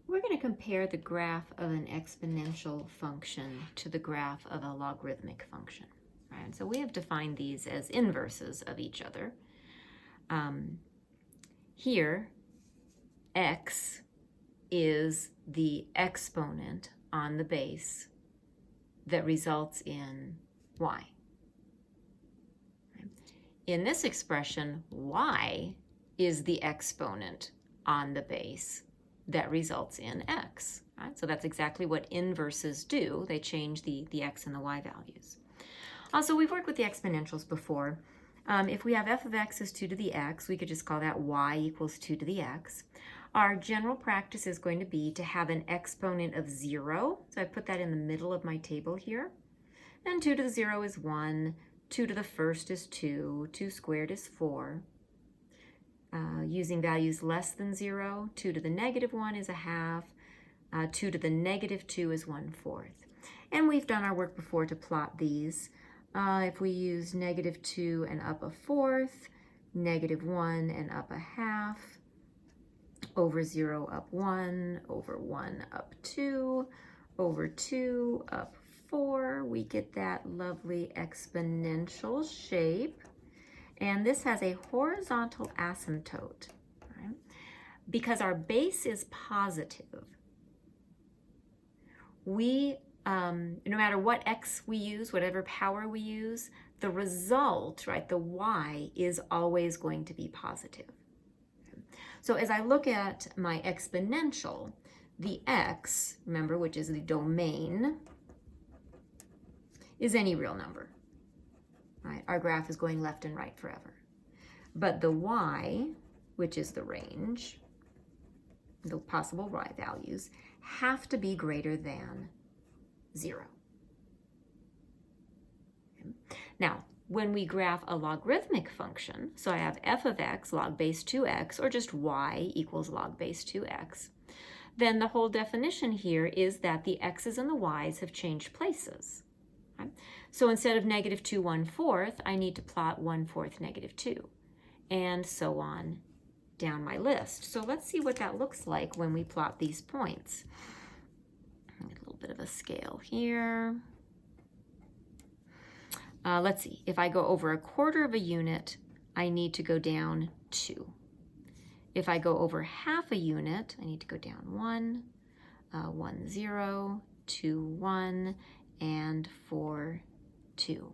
We're going to compare the graph of an exponential function to the graph of a logarithmic function. Right? So we have defined these as inverses of each other. Here, x is the exponent on the base that results in y. In this expression, y is the exponent on the base that results in x. Right? So that's exactly what inverses do. They change the x and the y values. Also, we've worked with the exponentials before. If we have f of x is 2 to the x, we could just call that y equals 2 to the x. Our general practice is going to be to have an exponent of 0. So I put that in the middle of my table here. And 2 to the 0 is 1. 2 to the first is 2. 2 squared is 4. Using values less than 0, 2 to the negative 1 is a half. 2 to the negative 2 is 1/4. And we've done our work before to plot these. If we use negative 2 and up a fourth, negative 1 and up a half, over 0 up 1, over 1 up 2, over 2 up 4, we get that lovely exponential shape. And this has a horizontal asymptote, right? Because our base is positive. We, no matter what x we use, whatever power we use, the result, right, the y is always going to be positive. So as I look at my exponential, the x, remember, which is the domain, is any real number. Right? Our graph is going left and right forever. But the y, which is the range, the possible y values, have to be greater than 0. Okay. Now, when we graph a logarithmic function, so I have f of x log base 2x, or just y equals log base 2x, then the whole definition here is that the x's and the y's have changed places. Right? So instead of negative 2 1/4, I need to plot 1/4 negative 2, and so on down my list. So let's see what that looks like when we plot these points. A little bit of a scale here. Let's see, if I go over 1/4 of a unit, I need to go down 2. If I go over half a unit, I need to go down 1, 1 0, 2 1, and 4 2.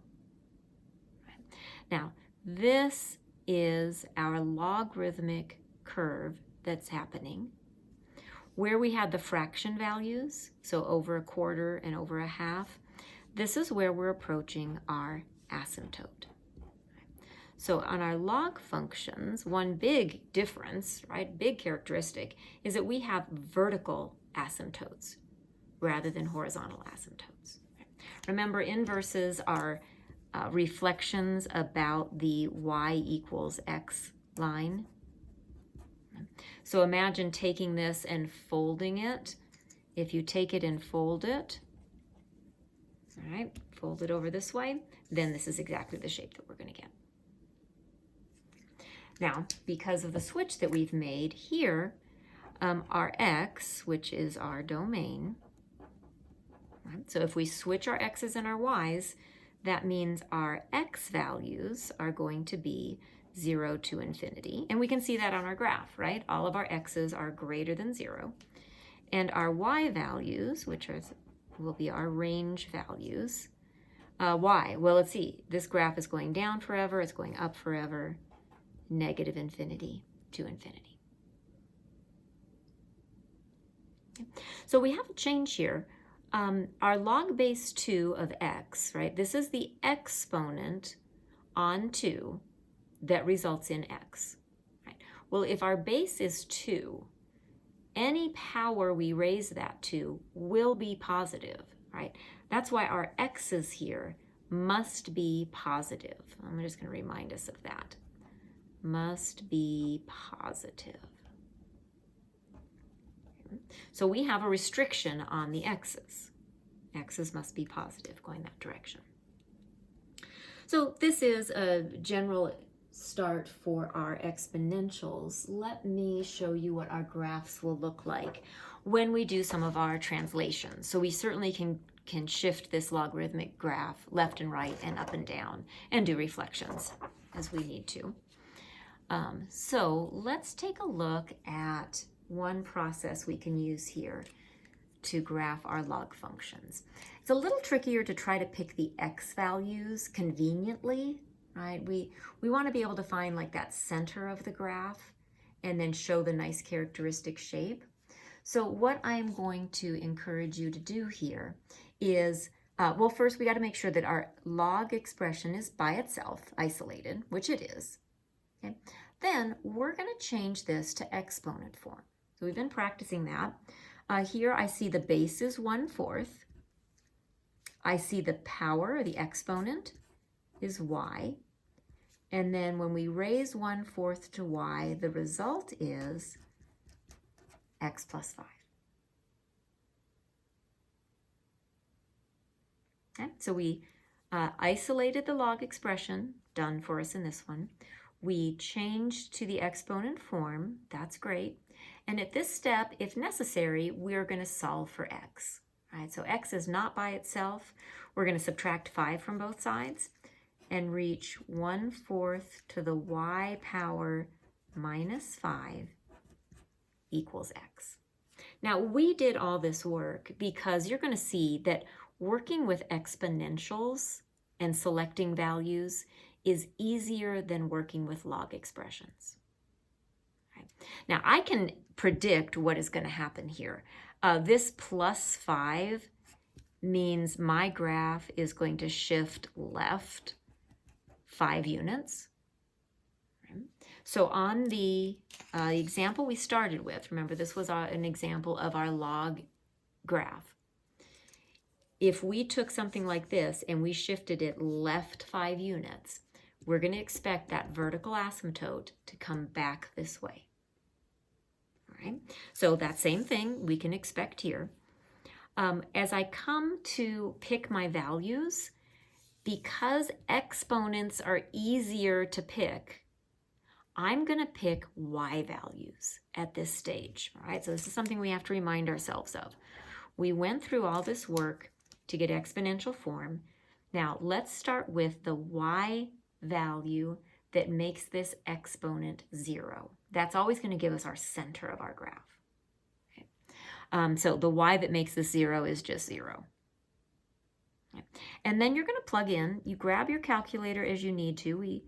Right. Now, this is our logarithmic curve that's happening. Where we had the fraction values, so over 1/4 and over a half, this is where we're approaching our asymptote. So on our log functions, one big difference, right, big characteristic, is that we have vertical asymptotes rather than horizontal asymptotes. Remember, inverses are reflections about the y equals x line. So imagine taking this and folding it. If you take it and fold it, all right, fold it over this way, then this is exactly the shape that we're going to get. Now, because of the switch that we've made here, our x, which is our domain, right? So if we switch our x's and our y's, that means our x values are going to be 0 to infinity. And we can see that on our graph, right? All of our x's are greater than 0. And our y values, which will be our range values, y, well, let's see. This graph is going down forever. It's going up forever. Negative infinity to infinity. Okay. So we have a change here. Our log base 2 of x, right? This is the exponent on 2 that results in x. Right? Well, if our base is 2, any power we raise that to will be positive, right? That's why our x's here must be positive. I'm just going to remind us of that. Must be positive. So we have a restriction on the x's. X's must be positive, going that direction. So this is a general start for our exponentials, let me show you what our graphs will look like when we do some of our translations. So we certainly can shift this logarithmic graph left and right and up and down and do reflections as we need to. So let's take a look at one process we can use here to graph our log functions. It's a little trickier to try to pick the x values conveniently, right? We want to be able to find like that center of the graph and then show the nice characteristic shape. So what I'm going to encourage you to do here is, well, first we got to make sure that our log expression is by itself, isolated, which it is. Okay. Then we're going to change this to exponent form. So we've been practicing that. Here I see the base is 1/4. I see the power, or the exponent, is y. And then when we raise 1/4 to y, the result is x plus 5. Okay, so we isolated the log expression, done for us in this one. We changed to the exponent form, that's great. And at this step, if necessary, we're going to solve for x. Right? So x is not by itself. We're going to subtract 5 from both sides and reach 1/4 to the y power minus 5 equals x. Now, we did all this work because you're going to see that working with exponentials and selecting values is easier than working with log expressions. Right. Now, I can predict what is going to happen here. This plus 5 means my graph is going to shift left 5 units. Right. So on the example we started with, remember this was an example of our log graph. If we took something like this and we shifted it left 5 units, we're going to expect that vertical asymptote to come back this way. All right, so that same thing we can expect here. As I come to pick my values, because exponents are easier to pick, I'm going to pick y values at this stage. All right, so this is something we have to remind ourselves of. We went through all this work to get exponential form. Now let's start with the y value that makes this exponent 0. That's always going to give us our center of our graph. Okay. So the y that makes this 0 is just 0. Okay. And then you're going to plug in. You grab your calculator as you need to. We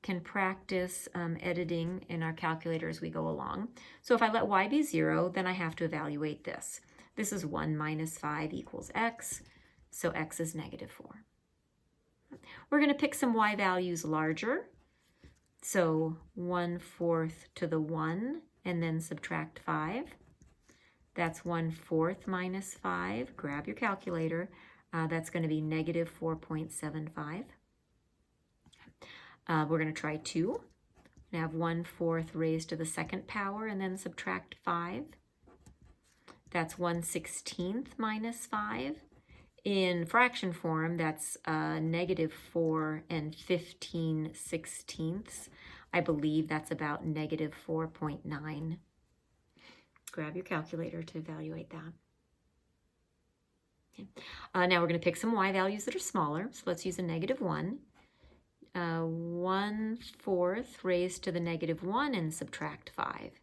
can practice editing in our calculator as we go along. So if I let y be 0, then I have to evaluate this. This is 1 minus 5 equals x, so x is -4. We're going to pick some y values larger. So 1/4 to the 1 and then subtract 5. That's 1/4 minus 5. Grab your calculator. That's going to be -4.75. We're going to try 2. We have 1/4 raised to the second power and then subtract 5. That's 1/16 minus 5. In fraction form, that's -4 and 15/16. I believe that's about -4.9. Grab your calculator to evaluate that. Okay. Now we're going to pick some y values that are smaller. So let's use a -1. 1/4 raised to the -1 and subtract 5.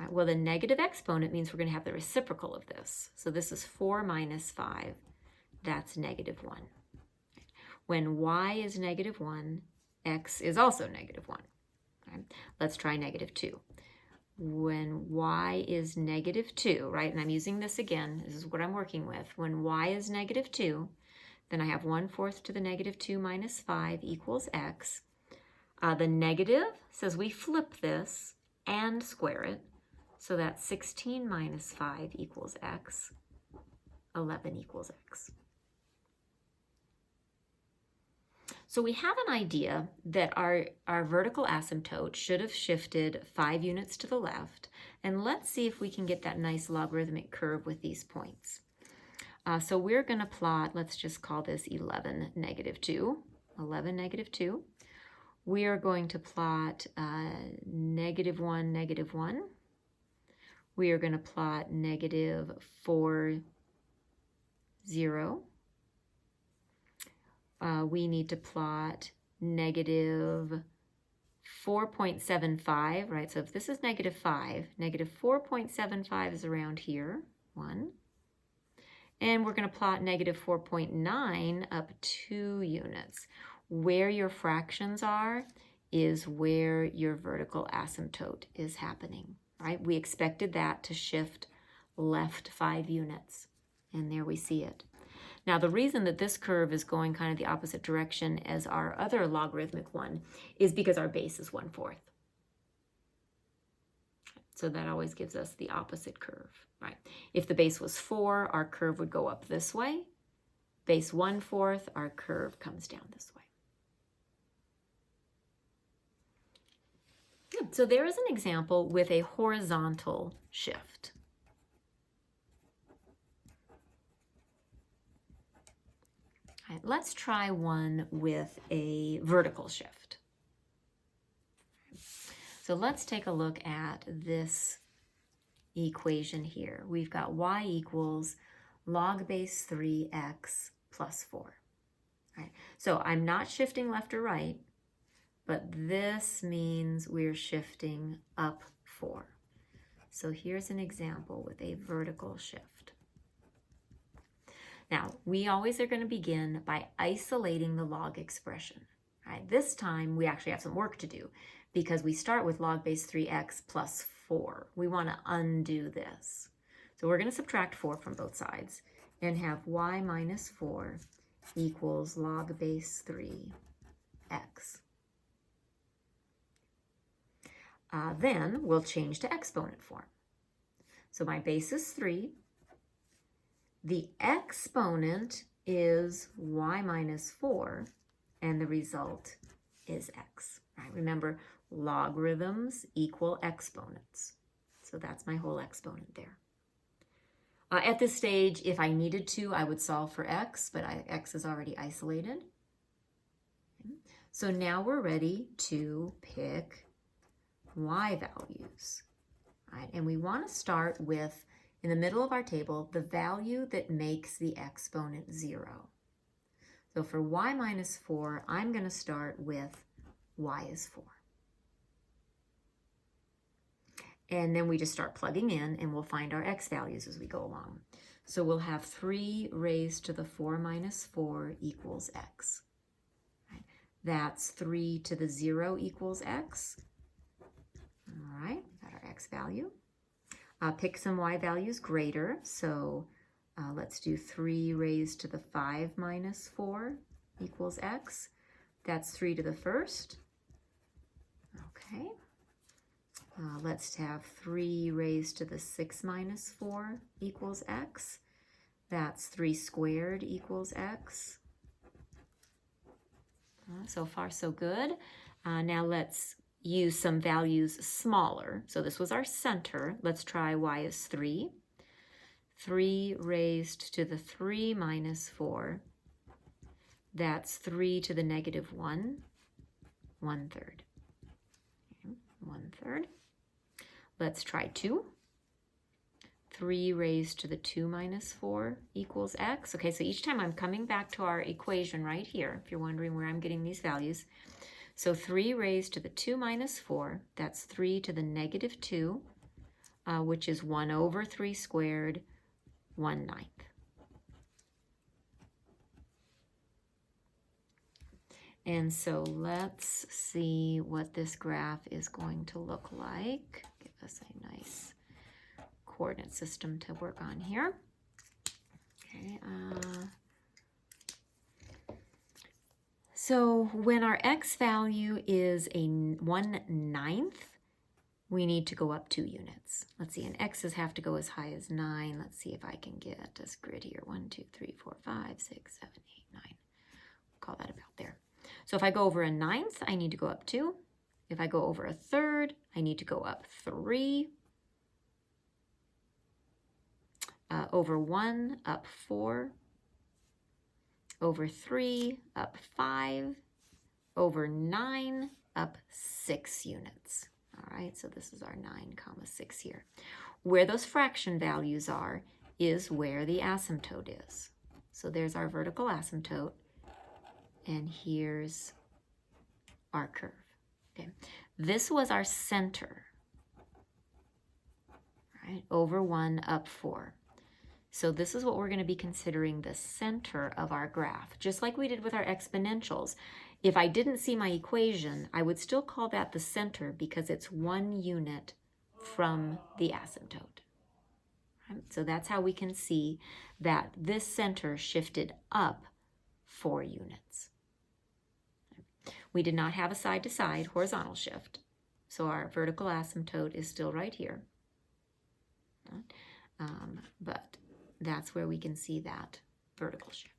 All right, well, the negative exponent means we're going to have the reciprocal of this. So this is 4 minus 5. That's -1. When y is -1, x is also -1. Okay. Let's try -2. When y is -2, right, and I'm using this again, this is what I'm working with. When y is -2, then I have 1/4 to the -2 minus 5 equals x. The negative says we flip this and square it. So that's 16 minus 5 equals x. 11 equals x. So we have an idea that our vertical asymptote should have shifted 5 units to the left. And let's see if we can get that nice logarithmic curve with these points. So we're going to plot, let's just call this 11, -2. 11, -2. we are going to plot -1, -1. We are going to plot -4, 0. We need to plot -4.75, right? So if this is -5, -4.75 is around here, 1. And we're going to plot -4.9 up 2 units. Where your fractions are is where your vertical asymptote is happening, right? We expected that to shift left 5 units, and there we see it. Now, the reason that this curve is going kind of the opposite direction as our other logarithmic one is because our base is 1/4. So that always gives us the opposite curve, right? If the base was 4, our curve would go up this way. Base 1/4, our curve comes down this way. Good. So there is an example with a horizontal shift. All right, let's try one with a vertical shift. So let's take a look at this equation here. We've got y equals log base 3x plus 4. Right? So I'm not shifting left or right, but this means we're shifting up 4. So here's an example with a vertical shift. Now, we always are going to begin by isolating the log expression. Right? This time, we actually have some work to do because we start with log base 3x plus 4. We want to undo this. So we're going to subtract 4 from both sides and have y minus 4 equals log base 3x. Then we'll change to exponent form. So my base is 3. The exponent is y minus 4, and the result is x. Right? Remember, logarithms equal exponents. So that's my whole exponent there. At this stage, if I needed to, I would solve for x, but x is already isolated. Okay. So now we're ready to pick y values. Right? And we want to start with, in the middle of our table, the value that makes the exponent 0. So for y minus 4, I'm going to start with y is 4. And then we just start plugging in, and we'll find our x values as we go along. So we'll have 3 raised to the 4 minus 4 equals x. Right? That's 3 to the 0 equals x. All right, got our x value. Pick some y values greater. So let's do 3 raised to the 5 minus 4 equals x. That's 3 to the first. Okay. Let's have 3 raised to the 6 minus 4 equals x. That's 3 squared equals x. So far, so good. Now let's use some values smaller. So this was our center. Let's try y is 3. 3 raised to the 3 minus 4. That's 3 to the negative 1, 1/3. Okay, 1/3. Let's try 2. 3 raised to the 2 minus 4 equals x. Okay, so each time I'm coming back to our equation right here, if you're wondering where I'm getting these values. So 3 raised to the 2 minus 4, that's 3 to the negative 2, which is 1/3 squared, 1/9. And so let's see what this graph is going to look like. Give us a nice coordinate system to work on here. Okay. So when our x value is a 1/9, we need to go up 2 units. Let's see, and x's have to go as high as 9. Let's see if I can get this grid here. 1, 2, 3, 4, 5, 6, 7, 8, 9. We'll call that about there. So if I go over a 1/9, I need to go up 2. If I go over a 1/3, I need to go up 3. Over 1, up 4. Over 3, up 5. over 9 up 6 units. All right, so this is our 9 comma 6 here. Where those fraction values are is where the asymptote is. So there's our vertical asymptote, and here's our curve. Okay, this was our center, right? Over 1 up 4. So this is what we're going to be considering the center of our graph. Just like we did with our exponentials, if I didn't see my equation, I would still call that the center because it's 1 unit from the asymptote. Right? So that's how we can see that this center shifted up 4 units. We did not have a side-to-side horizontal shift, so our vertical asymptote is still right here. But that's where we can see that vertical shift.